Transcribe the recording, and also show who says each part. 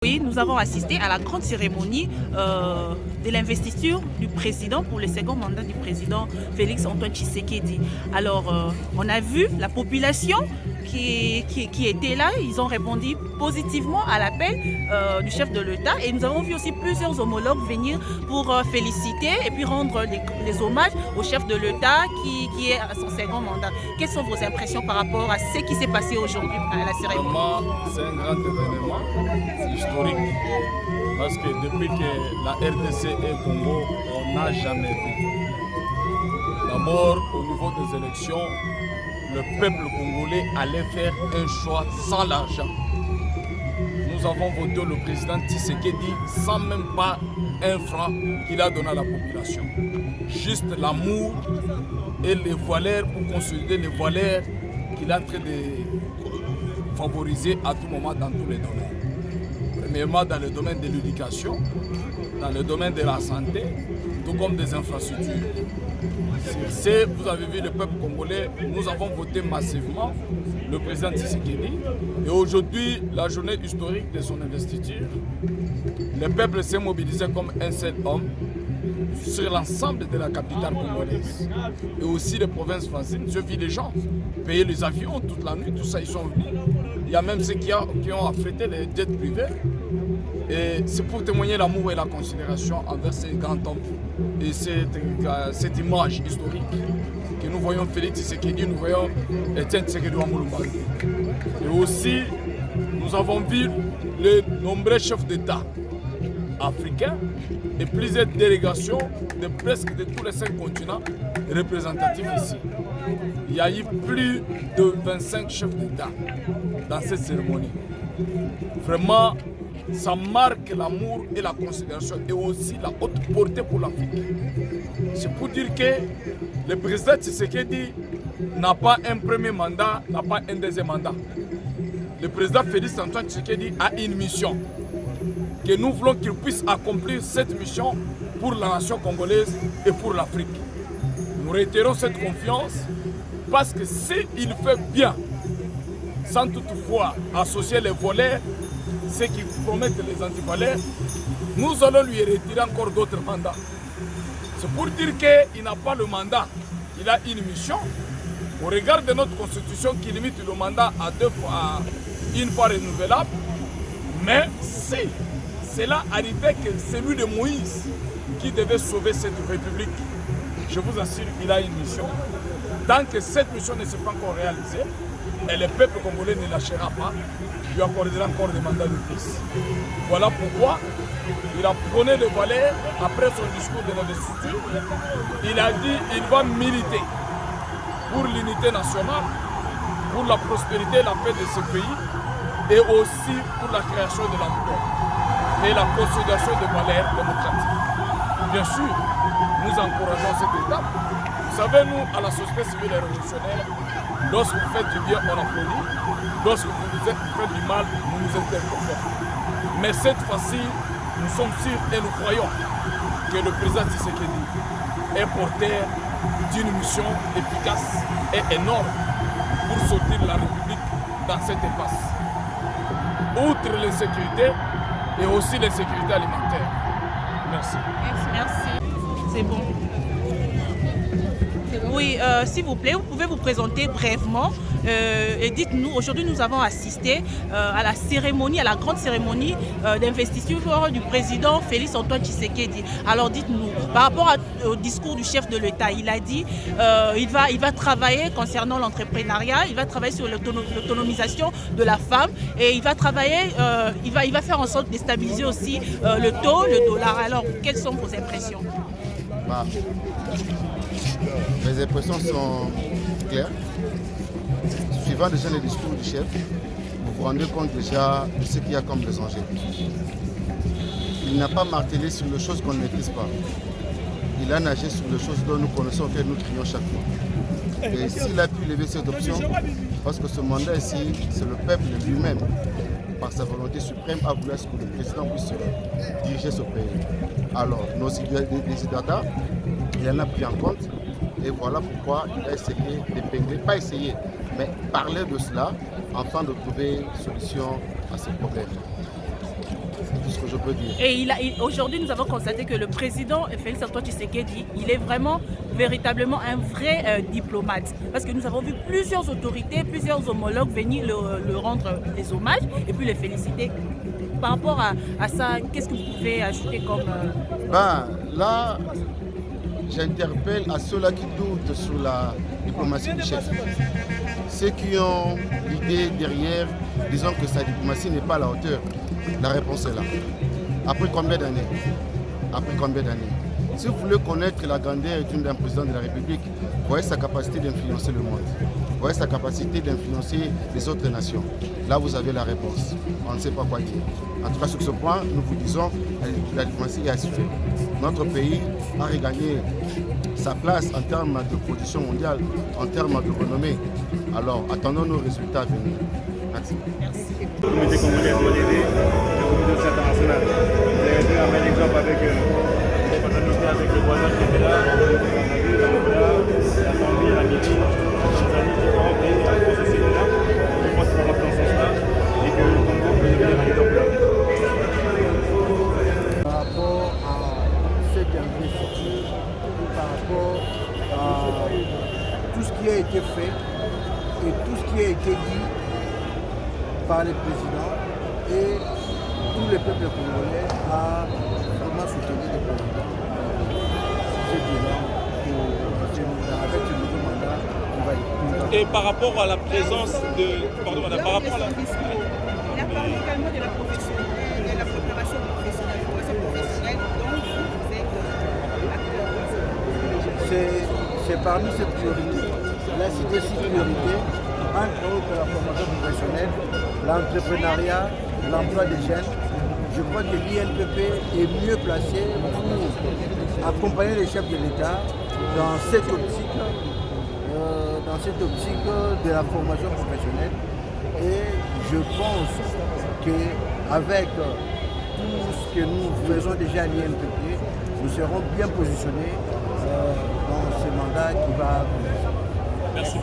Speaker 1: Oui, nous avons assisté à la grande cérémonie de l'investiture du président pour le second mandat du président Félix Antoine Tshisekedi. Alors, on a vu la population qui était là, ils ont répondu positivement à l'appel du chef de l'État et nous avons vu aussi plusieurs homologues venir pour féliciter et puis rendre les hommages au chef de l'État qui est à son second mandat. Quelles sont vos impressions par rapport à ce qui s'est passé aujourd'hui à la cérémonie?
Speaker 2: C'est un grand événement, c'est historique, parce que depuis que la RDC est Congo, on n'a jamais vu. D'abord, au niveau des élections, le peuple congolais allait faire un choix sans l'argent. Nous avons voté le président Tshisekedi sans même pas un franc qu'il a donné à la population. Juste l'amour et les valeurs pour consolider les valeurs qu'il est en train de favoriser à tout moment dans tous les domaines. Premièrement, dans le domaine de l'éducation, dans le domaine de la santé, tout comme des infrastructures. Sur ce, vous avez vu le peuple congolais, nous avons voté massivement le président Tshisekedi. Et aujourd'hui, la journée historique de son investiture, le peuple s'est mobilisé comme un seul homme sur l'ensemble de la capitale congolaise. Et aussi les provinces voisines. Je vis les gens payer les avions toute la nuit, tout ça, ils sont venus. Il y a même ceux qui ont affrété les jets privés. Et c'est pour témoigner l'amour et la considération envers ces grands hommes. Et cette image historique que nous voyons Félix Tshisekedi, nous voyons Etienne Tshisekedi Wamulumba. Et aussi, nous avons vu les nombreux chefs d'État africains et plusieurs délégations de presque de tous les 5 continents représentatifs ici. Il y a eu plus de 25 chefs d'État dans cette cérémonie. Vraiment, ça marque l'amour et la considération et aussi la haute portée pour l'Afrique. C'est pour dire que le président Tshisekedi n'a pas un premier mandat, n'a pas un deuxième mandat. Le président Félix Antoine Tshisekedi a une mission que nous voulons qu'il puisse accomplir cette mission pour la nation congolaise et pour l'Afrique. Nous réitérons cette confiance parce que s'il fait bien, sans toutefois associer les voleurs, ceux qui promettent les antivaleurs, nous allons lui retirer encore d'autres mandats. C'est pour dire qu'il n'a pas le mandat, il a une mission. Au regard de notre constitution qui limite le mandat à une fois renouvelable, mais si cela arrivait que celui de Moïse qui devait sauver cette république, je vous assure qu'il a une mission. Tant que cette mission ne s'est pas encore réalisée, et le peuple congolais ne lâchera pas, lui accordera encore des mandats de plus. Voilà pourquoi il a prôné le valeurs après son discours de l'investiture. Il a dit qu'il va militer pour l'unité nationale, pour la prospérité et la paix de ce pays, et aussi pour la création de l'emploi et la consolidation des valeurs démocratiques. Bien sûr, nous encourageons cette étape. Vous savez, nous, à la société civile et révolutionnaire, lorsque vous faites du bien, on applaudit. Lorsque vous faites du mal, nous nous interpellons. Mais cette fois-ci, nous sommes sûrs et nous croyons que le président Tshisekedi est porteur d'une mission efficace et énorme pour sortir la République dans cette impasse. Outre l'insécurité et aussi l'insécurité alimentaire. Merci.
Speaker 1: Merci. C'est bon. Oui, s'il vous plaît, vous pouvez vous présenter brièvement et dites-nous, aujourd'hui nous avons assisté à la cérémonie, à la grande cérémonie d'investiture du président Félix Antoine Tshisekedi. Alors dites-nous, par rapport au discours du chef de l'État, il a dit il va travailler concernant l'entrepreneuriat, il va travailler sur l'autonomisation de la femme et il va travailler, il va faire en sorte de stabiliser aussi le taux, le dollar. Alors, quelles sont vos impressions?
Speaker 3: Mes impressions sont claires. Suivant déjà le discours du chef, vous vous rendez compte déjà de ce qu'il y a comme des enjeux. Il n'a pas martelé sur les choses qu'on ne maîtrise pas. Il a nagé sur les choses dont nous connaissons, auxquelles nous crions chaque fois. Et s'il a pu lever cette option, parce que ce mandat ici, c'est le peuple lui-même, par sa volonté suprême, a voulu que le président puisse diriger ce pays. Alors, nos désidératas, il en a pris en compte. Et voilà pourquoi il a essayé d'épingler, pas essayer, mais parler de cela afin de trouver une solution à ces problèmes. je peux dire.
Speaker 1: Et aujourd'hui, nous avons constaté que le président Félix Antoine Tshisekedi, il est vraiment, véritablement un vrai diplomate. Parce que nous avons vu plusieurs autorités, plusieurs homologues venir le rendre des hommages et puis les féliciter. Par rapport à ça, qu'est-ce que vous pouvez ajouter comme...
Speaker 3: Là, j'interpelle à ceux-là qui doutent sur la diplomatie du chef. Ceux qui ont l'idée derrière, disant que sa diplomatie n'est pas à la hauteur. La réponse est là. Après combien d'années? Après combien d'années? Si vous voulez connaître la grandeur d'un président de la République, voyez sa capacité d'influencer le monde. Voyez sa capacité d'influencer les autres nations. Là, vous avez la réponse. On ne sait pas quoi dire. En tout cas, sur ce point, nous vous disons que la diplomatie est assurée. Notre pays a regagné sa place en termes de position mondiale, en termes de renommée. Alors, attendons nos résultats à venir. Merci.
Speaker 4: Le comité congolais modéré, le comité international. Vous avez vu un bel exemple avec le voisin qui était là, la Zambie, la Namibie, la Tanzanie, différents pays, la société là. Je pense qu'il va rentrer dans ce sens-là et que le Congo peut devenir un leader là.
Speaker 5: Par rapport à cette investiture, par rapport à tout ce qui a été fait et tout ce qui a été dit par les présidents et tous les peuples congolais à vraiment soutenir le président. C'est bilan avec ce nouveau mandat qui va être.
Speaker 6: Et par rapport à la présence de... Pardon, madame, par rapport à la...
Speaker 1: Il a parlé également de la préparation professionnelle, dont vous êtes
Speaker 5: C'est parmi ces priorités. Là, c'est des six priorités, entre autres la formation professionnelle, l'entrepreneuriat, l'emploi des jeunes. Je crois que l'INPP est mieux placé pour accompagner les chefs de l'État dans cette optique de la formation professionnelle. Et je pense qu'avec tout ce que nous faisons déjà à l'INPP, nous serons bien positionnés dans ce mandat qui va...
Speaker 6: Merci.